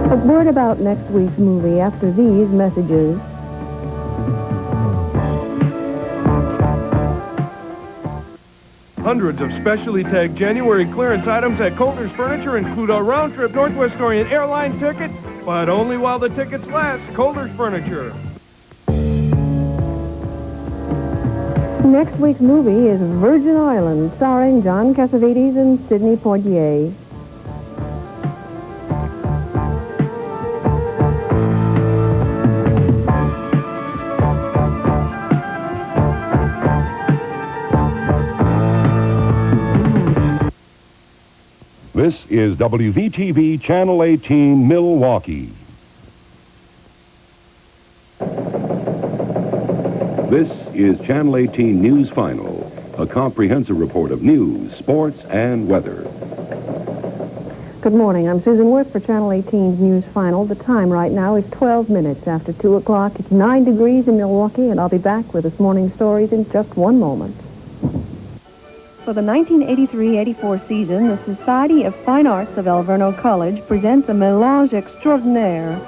A word about next week's movie after these messages. Hundreds of specially tagged January clearance items at Coulter's Furniture include a round-trip Northwest Orient airline ticket, but only while the tickets last. Coulter's Furniture. Next week's movie is Virgin Islands, starring John Cassavetes and Sidney Poitier. This is WVTV Channel 18, Milwaukee. This is Channel 18 News Final, a comprehensive report of news, sports, and weather. Good morning. I'm Susan Worth for Channel 18's News Final. The time right now is 12 minutes after 2 o'clock. It's 9 degrees in Milwaukee, and I'll be back with this morning's stories in just one moment. For the 1983-84 season, the Society of Fine Arts of Alverno College presents a mélange extraordinaire,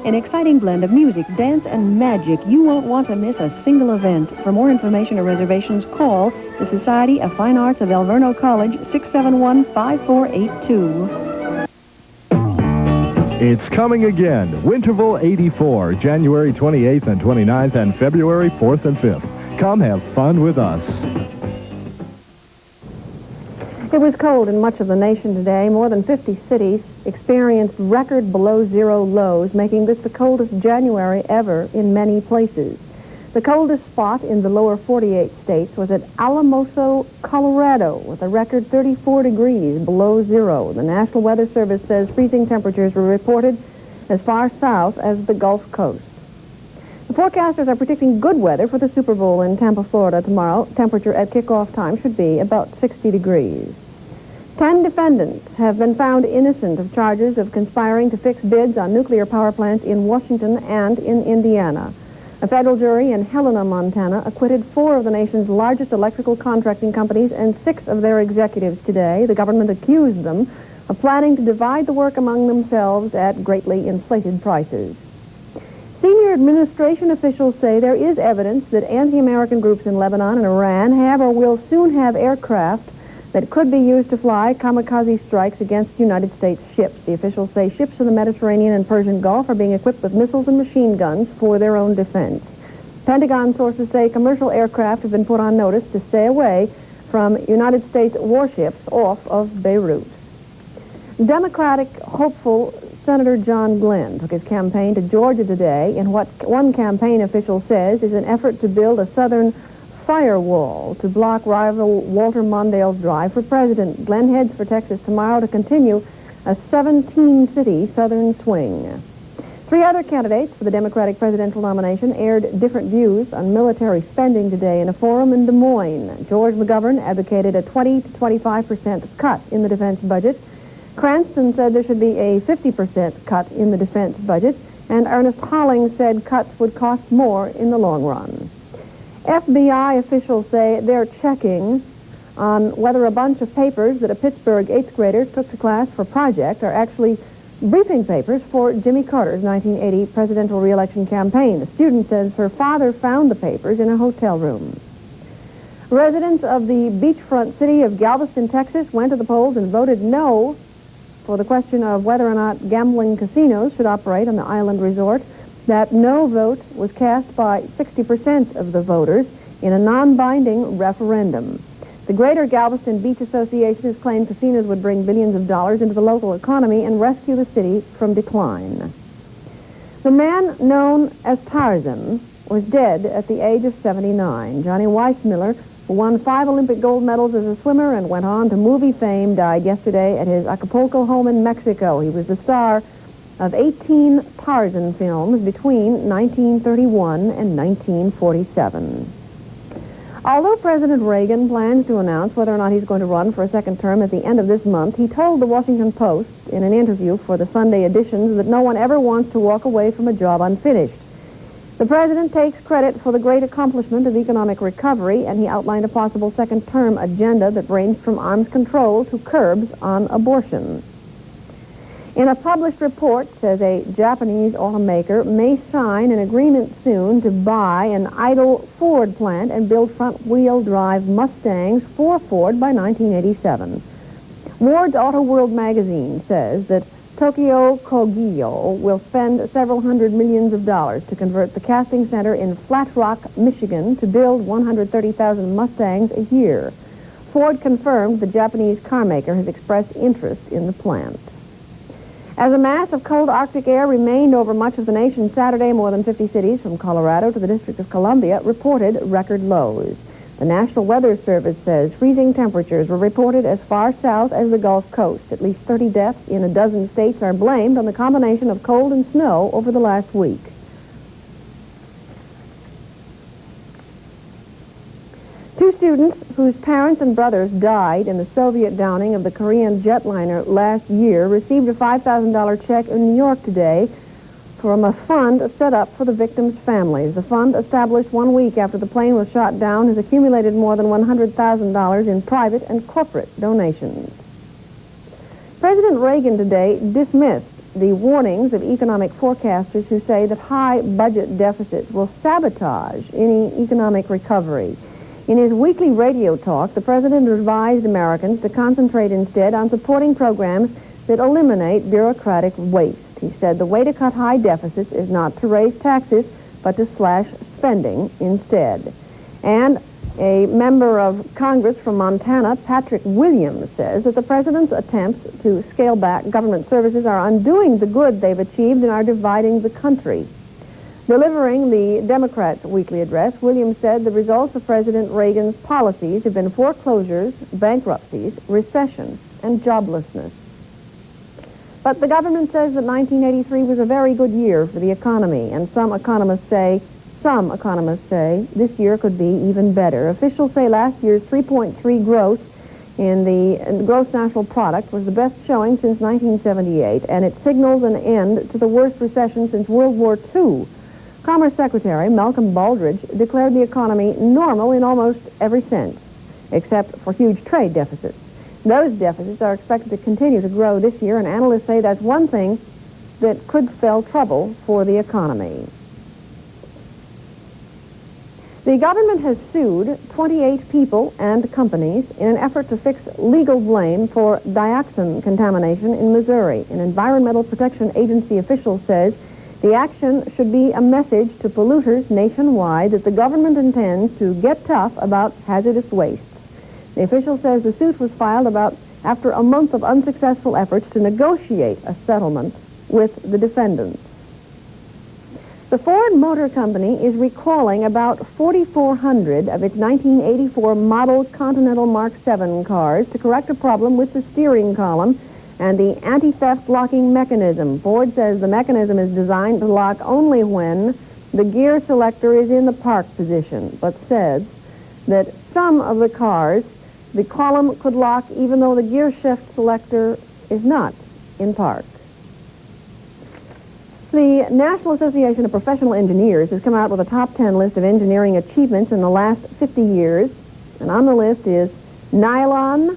an exciting blend of music, dance, and magic. You won't want to miss a single event. For more information or reservations, call the Society of Fine Arts of Alverno College, 671-5482. It's coming again. Winterval 84, January 28th and 29th, and February 4th and 5th. Come have fun with us. It was cold in much of the nation today. More than 50 cities experienced record below-zero lows, making this the coldest January ever in many places. The coldest spot in the lower 48 states was at Alamoso, Colorado, with a record 34 degrees below zero. The National Weather Service says freezing temperatures were reported as far south as the Gulf Coast. The forecasters are predicting good weather for the Super Bowl in Tampa, Florida tomorrow. Temperature at kickoff time should be about 60 degrees. 10 defendants have been found innocent of charges of conspiring to fix bids on nuclear power plants in Washington and in Indiana. A federal jury in Helena, Montana, acquitted 4 of the nation's largest electrical contracting companies and 6 of their executives today. The government accused them of planning to divide the work among themselves at greatly inflated prices. Senior administration officials say there is evidence that anti-American groups in Lebanon and Iran have or will soon have aircraft that could be used to fly kamikaze strikes against United States ships. The officials say ships in the Mediterranean and Persian Gulf are being equipped with missiles and machine guns for their own defense. Pentagon sources say commercial aircraft have been put on notice to stay away from United States warships off of Beirut. Democratic hopeful Senator John Glenn took his campaign to Georgia today in what one campaign official says is an effort to build a southern firewall to block rival Walter Mondale's drive for president. Glenn heads for Texas tomorrow to continue a 17-city southern swing. 3 other candidates for the Democratic presidential nomination aired different views on military spending today in a forum in Des Moines. George McGovern advocated a 20 to 25% cut in the defense budget. Cranston said there should be a 50% cut in the defense budget, and Ernest Hollings said cuts would cost more in the long run. FBI officials say they're checking on whether a bunch of papers that a Pittsburgh 8th grader took to class for project are actually briefing papers for Jimmy Carter's 1980 presidential re-election campaign. The student says her father found the papers in a hotel room. Residents of the beachfront city of Galveston, Texas, went to the polls and voted no for the question of whether or not gambling casinos should operate on the island resort. That no vote was cast by 60% of the voters in a non-binding referendum. The Greater Galveston Beach Association has claimed casinos would bring billions of dollars into the local economy and rescue the city from decline. The man known as Tarzan was dead at the age of 79. Johnny Weissmuller, who won 5 Olympic gold medals as a swimmer and went on to movie fame, died yesterday at his Acapulco home in Mexico. He was the star of 18 Tarzan films between 1931 and 1947. Although President Reagan plans to announce whether or not he's going to run for a second term at the end of this month, he told the Washington Post in an interview for the Sunday editions that no one ever wants to walk away from a job unfinished. The president takes credit for the great accomplishment of economic recovery, and he outlined a possible second-term agenda that ranged from arms control to curbs on abortion. In a published report, says a Japanese automaker may sign an agreement soon to buy an idle Ford plant and build front-wheel drive Mustangs for Ford by 1987. Ward's Auto World magazine says that Tokyo Kogyo will spend several hundred millions of dollars to convert the casting center in Flat Rock, Michigan to build 130,000 Mustangs a year. Ford confirmed the Japanese carmaker has expressed interest in the plant. As a mass of cold Arctic air remained over much of the nation Saturday, more than 50 cities from Colorado to the District of Columbia reported record lows. The National Weather Service says freezing temperatures were reported as far south as the Gulf Coast. At least 30 deaths in a dozen states are blamed on the combination of cold and snow over the last week. Two students whose parents and brothers died in the Soviet downing of the Korean jetliner last year received a $5,000 check in New York today from a fund set up for the victims' families. The fund, established 1 week after the plane was shot down, has accumulated more than $100,000 in private and corporate donations. President Reagan today dismissed the warnings of economic forecasters who say that high budget deficits will sabotage any economic recovery. In his weekly radio talk, the president advised Americans to concentrate instead on supporting programs that eliminate bureaucratic waste. He said the way to cut high deficits is not to raise taxes, but to slash spending instead. And a member of Congress from Montana, Patrick Williams, says that the president's attempts to scale back government services are undoing the good they've achieved and are dividing the country. Delivering the Democrats' weekly address, Williams said the results of President Reagan's policies have been foreclosures, bankruptcies, recession, and joblessness. But the government says that 1983 was a very good year for the economy, and some economists say this year could be even better. Officials say last year's 3.3 growth in the gross national product was the best showing since 1978, and it signals an end to the worst recession since World War II. Commerce Secretary Malcolm Baldrige declared the economy normal in almost every sense, except for huge trade deficits. Those deficits are expected to continue to grow this year, and analysts say that's one thing that could spell trouble for the economy. The government has sued 28 people and companies in an effort to fix legal blame for dioxin contamination in Missouri. An Environmental Protection Agency official says the action should be a message to polluters nationwide that the government intends to get tough about hazardous wastes. The official says the suit was filed after a month of unsuccessful efforts to negotiate a settlement with the defendants. The Ford Motor Company is recalling about 4,400 of its 1984 model Continental Mark VII cars to correct a problem with the steering column and the anti-theft locking mechanism. Ford says the mechanism is designed to lock only when the gear selector is in the park position, but says that some of the cars, the column could lock even though the gear shift selector is not in park. The National Association of Professional Engineers has come out with a top 10 list of engineering achievements in the last 50 years, and on the list is nylon,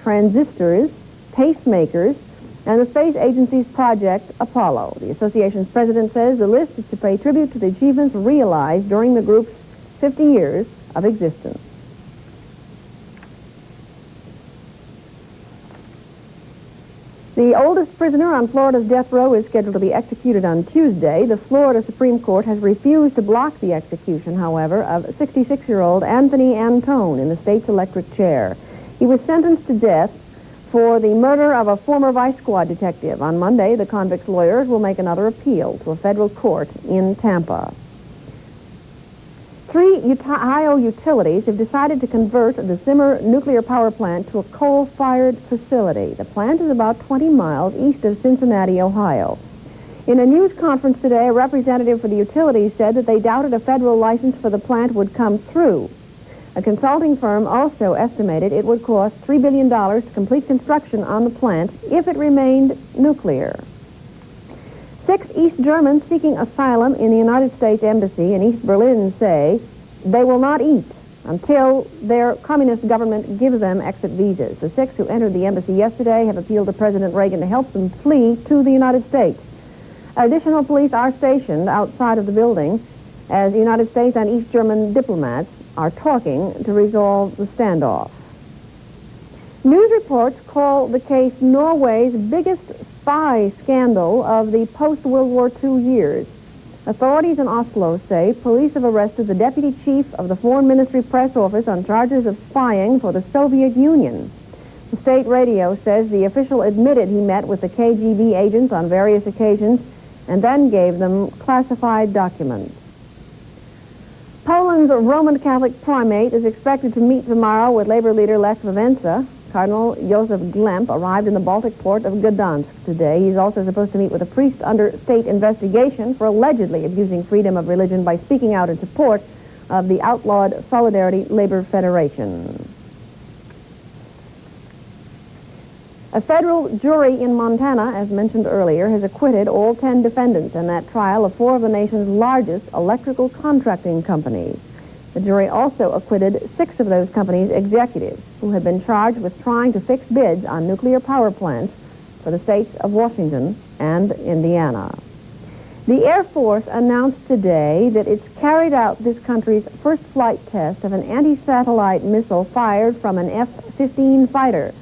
transistors, pacemakers, and the space agency's Project Apollo. The association's president says the list is to pay tribute to the achievements realized during the group's 50 years of existence. The oldest prisoner on Florida's death row is scheduled to be executed on Tuesday. The Florida Supreme Court has refused to block the execution, however, of 66-year-old Anthony Antone in the state's electric chair. He was sentenced to death for the murder of a former vice squad detective. On Monday, the convict's lawyers will make another appeal to a federal court in Tampa. 3 Ohio utilities have decided to convert the Simmer nuclear power plant to a coal-fired facility. The plant is about 20 miles east of Cincinnati, Ohio. In a news conference today, a representative for the utilities said that they doubted a federal license for the plant would come through. A consulting firm also estimated it would cost $3 billion to complete construction on the plant if it remained nuclear. 6 East Germans seeking asylum in the United States Embassy in East Berlin say they will not eat until their communist government gives them exit visas. The 6 who entered the embassy yesterday have appealed to President Reagan to help them flee to the United States. Additional police are stationed outside of the building as United States and East German diplomats are talking to resolve the standoff. News reports call the case Norway's biggest spy scandal of the post-World War II years. Authorities in Oslo say police have arrested the deputy chief of the Foreign Ministry press office on charges of spying for the Soviet Union. The state radio says the official admitted he met with the KGB agents on various occasions and then gave them classified documents. Poland's Roman Catholic primate is expected to meet tomorrow with labor leader Lech Wałęsa. Cardinal Joseph Glemp arrived in the Baltic port of Gdansk today. He's also supposed to meet with a priest under state investigation for allegedly abusing freedom of religion by speaking out in support of the outlawed Solidarity Labor Federation. A federal jury in Montana, as mentioned earlier, has acquitted all 10 defendants in that trial of 4 of the nation's largest electrical contracting companies. The jury also acquitted 6 of those companies' executives who had been charged with trying to fix bids on nuclear power plants for the states of Washington and Indiana. The Air Force announced today that it's carried out this country's first flight test of an anti-satellite missile fired from an F-15 fighter.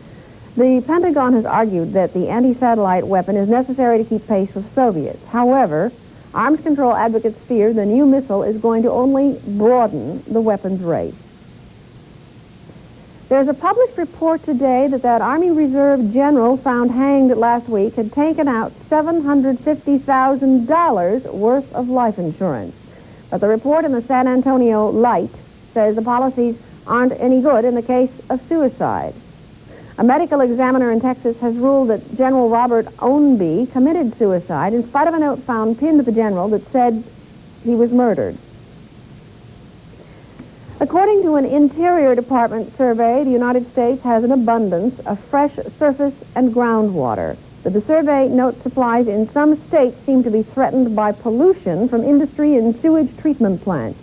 The Pentagon has argued that the anti-satellite weapon is necessary to keep pace with Soviets. However, arms control advocates fear the new missile is going to only broaden the weapons race. There's a published report today that Army Reserve general found hanged last week had taken out $750,000 worth of life insurance. But the report in the San Antonio Light says the policies aren't any good in the case of suicide. A medical examiner in Texas has ruled that General Robert Ownby committed suicide in spite of a note found pinned to the general that said he was murdered. According to an Interior Department survey, the United States has an abundance of fresh surface and groundwater. But the survey notes supplies in some states seem to be threatened by pollution from industry and sewage treatment plants.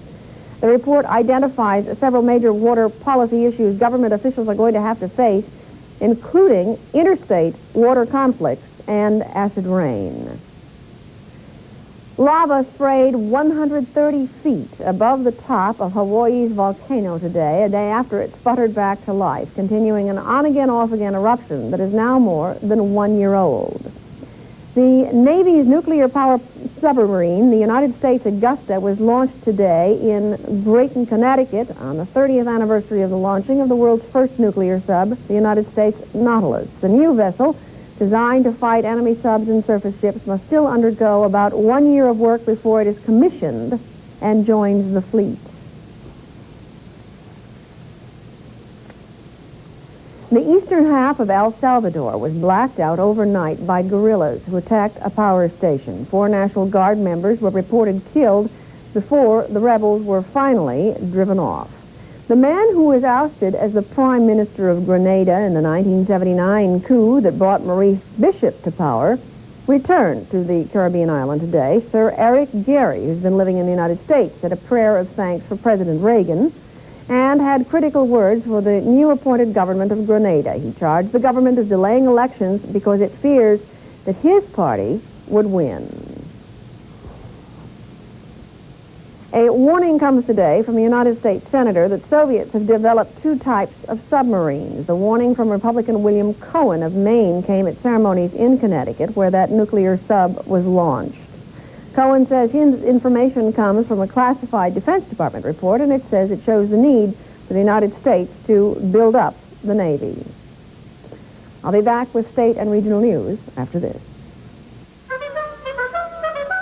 The report identifies several major water policy issues government officials are going to have to face, including interstate water conflicts and acid rain. Lava sprayed 130 feet above the top of Hawaii's volcano today, a day after it sputtered back to life, continuing an on-again, off-again eruption that is now more than 1 year old. The Navy's nuclear power submarine, the United States Augusta, was launched today in Brayton, Connecticut on the 30th anniversary of the launching of the world's first nuclear sub, the United States Nat'l. The new vessel, designed to fight enemy subs and surface ships, must still undergo about 1 year of work before it is commissioned and joins the fleet. The eastern half of El Salvador was blacked out overnight by guerrillas who attacked a power station. 4 National Guard members were reported killed before the rebels were finally driven off. The man who was ousted as the Prime Minister of Grenada in the 1979 coup that brought Maurice Bishop to power returned to the Caribbean island today. Sir Eric Gairy, who's been living in the United States, said a prayer of thanks for President Reagan and had critical words for the new appointed government of Grenada. He charged the government of delaying elections because it fears that his party would win. A warning comes today from a United States senator that Soviets have developed 2 types of submarines. The warning from Republican William Cohen of Maine came at ceremonies in Connecticut where that nuclear sub was launched. Cohen says his information comes from a classified Defense Department report, and it says it shows the need for the United States to build up the Navy. I'll be back with state and regional news after this.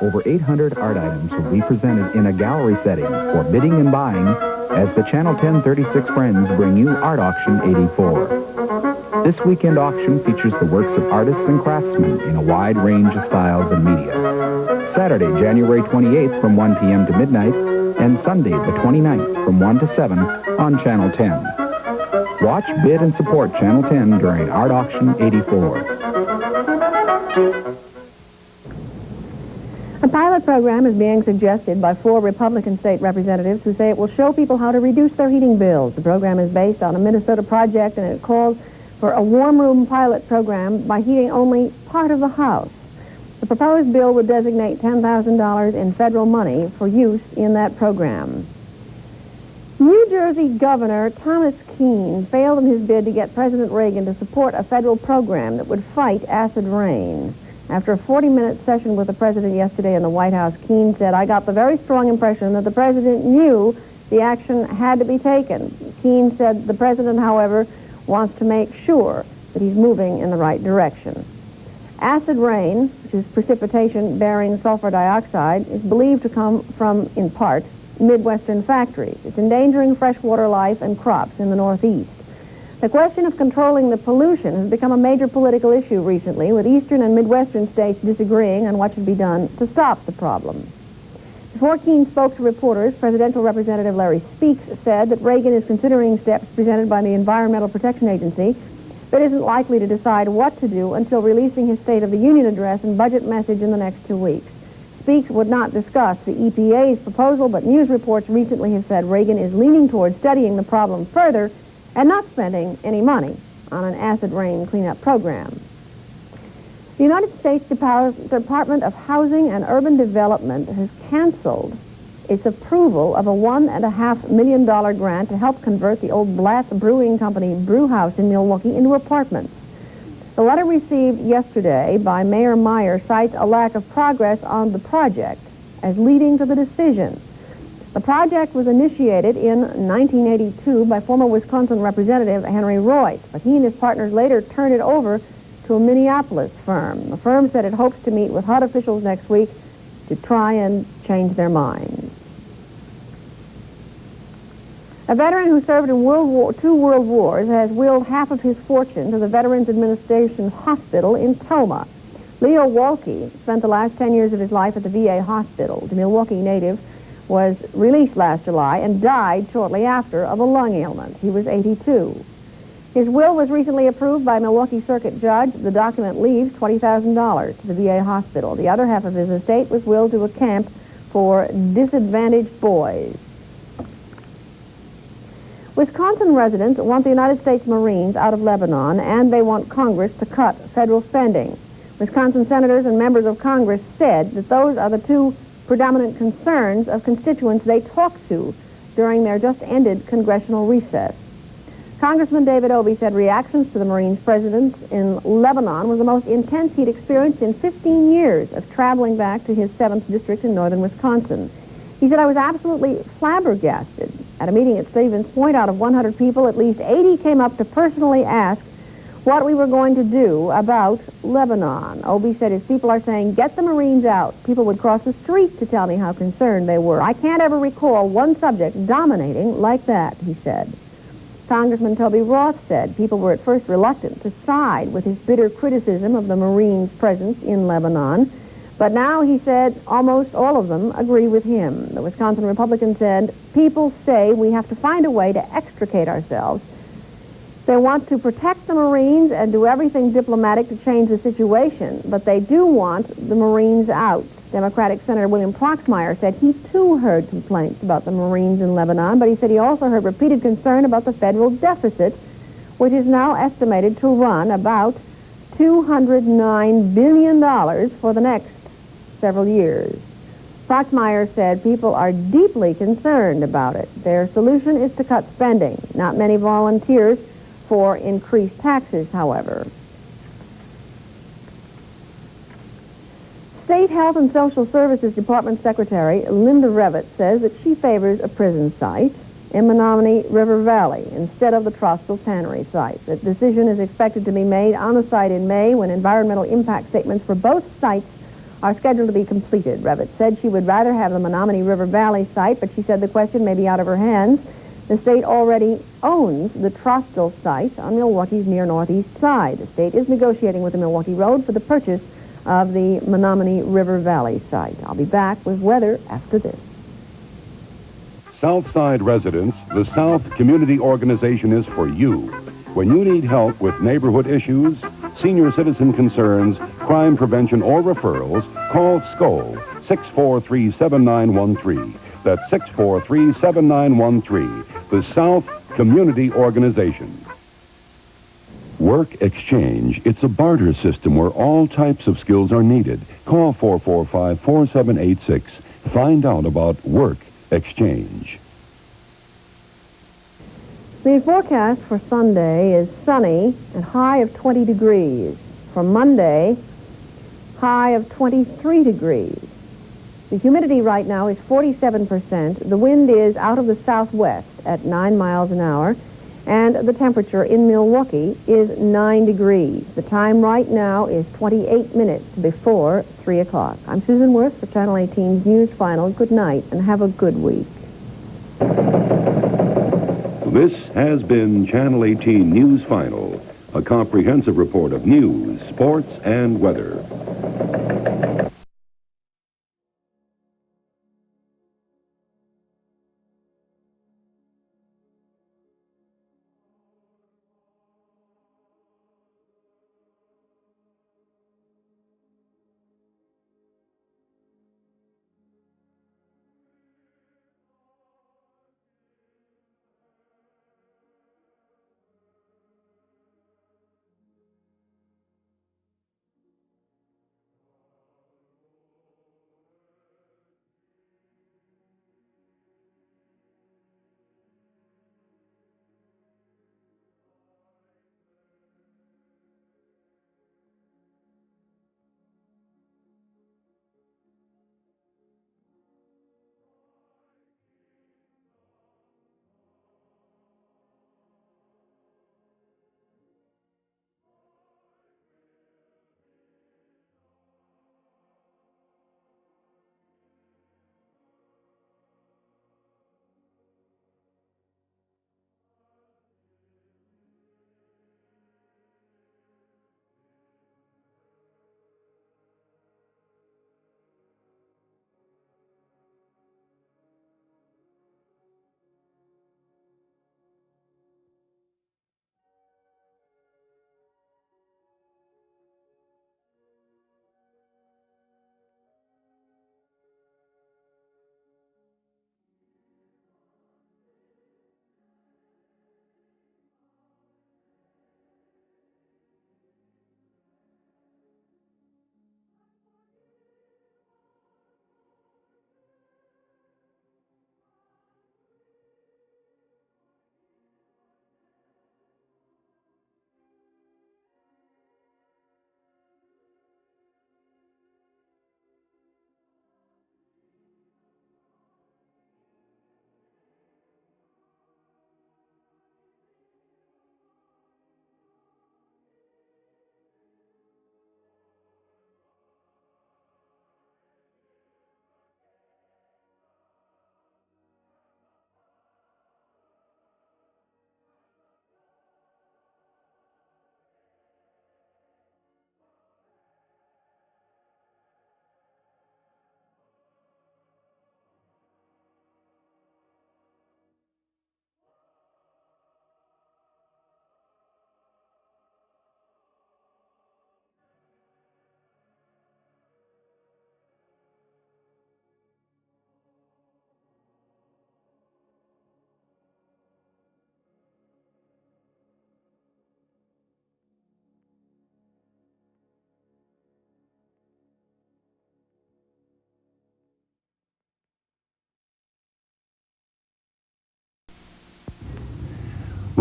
Over 800 art items will be presented in a gallery setting for bidding and buying as the Channel 10 36 Friends bring you Art Auction 84. This weekend auction features the works of artists and craftsmen in a wide range of styles and media. Saturday, January 28th from 1 p.m. to midnight, and Sunday, the 29th from 1 to 7 on Channel 10. Watch, bid, and support Channel 10 during Art Auction 84. pilot program is being suggested by 4 Republican state representatives who say it will show people how to reduce their heating bills. The program is based on a Minnesota project, and it calls for a warm room pilot program by heating only part of the house. The proposed bill would designate $10,000 in federal money for use in that program. New Jersey Governor Thomas Keene failed in his bid to get President Reagan to support a federal program that would fight acid rain. After a 40-minute session with the president yesterday in the White House, Keene said, "I got the very strong impression that the president knew the action had to be taken." Keene said the president, however, wants to make sure that he's moving in the right direction. Acid rain, which is precipitation bearing sulfur dioxide, is believed to come from, in part, Midwestern factories. It's endangering freshwater life and crops in the Northeast. The question of controlling the pollution has become a major political issue recently, with eastern and Midwestern states disagreeing on what should be done to stop the problem. Before Keene spoke to reporters, Presidential Representative Larry Speaks said that Reagan is considering steps presented by the Environmental Protection Agency, but isn't likely to decide what to do until releasing his State of the Union address and budget message in the next 2 weeks. Speaks would not discuss the EPA's proposal, but news reports recently have said Reagan is leaning toward studying the problem further and not spending any money on an acid rain cleanup program. The United States Department of Housing and Urban Development has canceled its approval of a $1.5 million grant to help convert the old Blatz Brewing Company brew house in Milwaukee into apartments. The letter received yesterday by Mayor Meyer cites a lack of progress on the project as leading to the decision. The project was initiated in 1982 by former Wisconsin Representative Henry Royce, but he and his partners later turned it over to a Minneapolis firm. The firm said it hopes to meet with HUD officials next week to try and change their minds. A veteran who served in two world wars has willed half of his fortune to the Veterans Administration Hospital in Toma. Leo Walke spent the last 10 years of his life at the VA hospital. The Milwaukee native was released last July and died shortly after of a lung ailment. He was 82. His will was recently approved by a Milwaukee Circuit judge. The document leaves $20,000 to the VA hospital. The other half of his estate was willed to a camp for disadvantaged boys. Wisconsin residents want the United States Marines out of Lebanon, and they want Congress to cut federal spending. Wisconsin senators and members of Congress said that those are the two predominant concerns of constituents they talked to during their just-ended congressional recess. Congressman David Obey said reactions to the Marines' presence in Lebanon was the most intense he'd experienced in 15 years of traveling back to his 7th district in northern Wisconsin. He said, "I was absolutely flabbergasted. At a meeting at Stevens Point, out of 100 people, at least 80 came up to personally ask what we were going to do about Lebanon." Obey said his people are saying, "Get the Marines out." People would cross the street to tell me how concerned they were. "I can't ever recall one subject dominating like that," he said. Congressman Toby Roth said people were at first reluctant to side with his bitter criticism of the Marines' presence in Lebanon, but now, he said, almost all of them agree with him. The Wisconsin Republican said, "People say we have to find a way to extricate ourselves. They want to protect the Marines and do everything diplomatic to change the situation, but they do want the Marines out." Democratic Senator William Proxmire said he too heard complaints about the Marines in Lebanon, but he said he also heard repeated concern about the federal deficit, which is now estimated to run about $209 billion for the next several years. Proxmire said people are deeply concerned about it. Their solution is to cut spending. Not many volunteers for increased taxes, however. State Health and Social Services Department Secretary Linda Revett says that she favors a prison site in Menominee River Valley instead of the Trostle Tannery site. The decision is expected to be made on the site in May, when environmental impact statements for both sites are scheduled to be completed. Revett said she would rather have the Menominee River Valley site, but she said the question may be out of her hands. The state already owns the Trostle site on Milwaukee's near northeast side. The state is negotiating with the Milwaukee Road for the purchase of the Menominee River Valley site. I'll be back with weather after this. Southside residents, the South Community Organization is for you. When you need help with neighborhood issues, senior citizen concerns, crime prevention, or referrals, call SCOL 643-7913. That's 643-7913. The South Community Organization. Work exchange. It's a barter system where all types of skills are needed. Call 445-4786. Find out about work exchange. The forecast for Sunday is sunny and high of 20 degrees. For Monday, high of 23 degrees. The humidity right now is 47%. The wind is out of the southwest at 9 miles an hour. And the temperature in Milwaukee is 9 degrees. The time right now is 28 minutes before 3 o'clock. I'm Susan Worth for Channel 18's News Final. Good night and have a good week. This has been Channel 18 News Final, a comprehensive report of news, sports, and weather.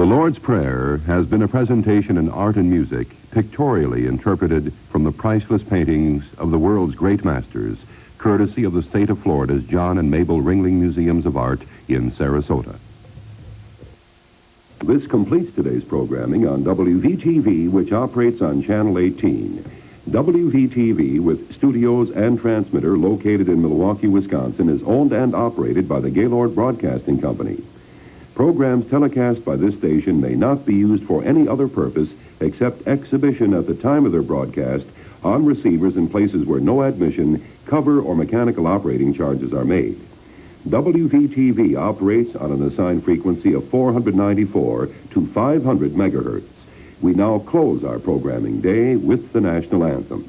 The Lord's Prayer has been a presentation in art and music, pictorially interpreted from the priceless paintings of the world's great masters, courtesy of the state of Florida's John and Mabel Ringling Museums of Art in Sarasota. This completes today's programming on WVTV, which operates on Channel 18. WVTV, with studios and transmitter located in Milwaukee, Wisconsin, is owned and operated by the Gaylord Broadcasting Company. Programs telecast by this station may not be used for any other purpose except exhibition at the time of their broadcast on receivers in places where no admission, cover, or mechanical operating charges are made. WVTV operates on an assigned frequency of 494 to 500 megahertz. We now close our programming day with the National Anthem.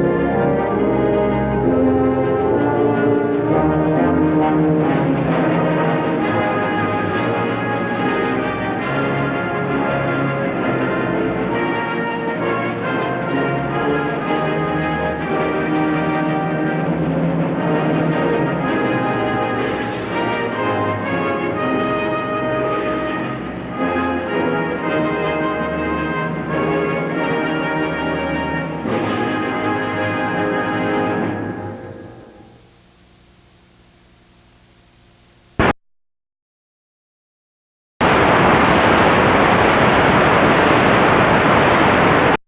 Anthem.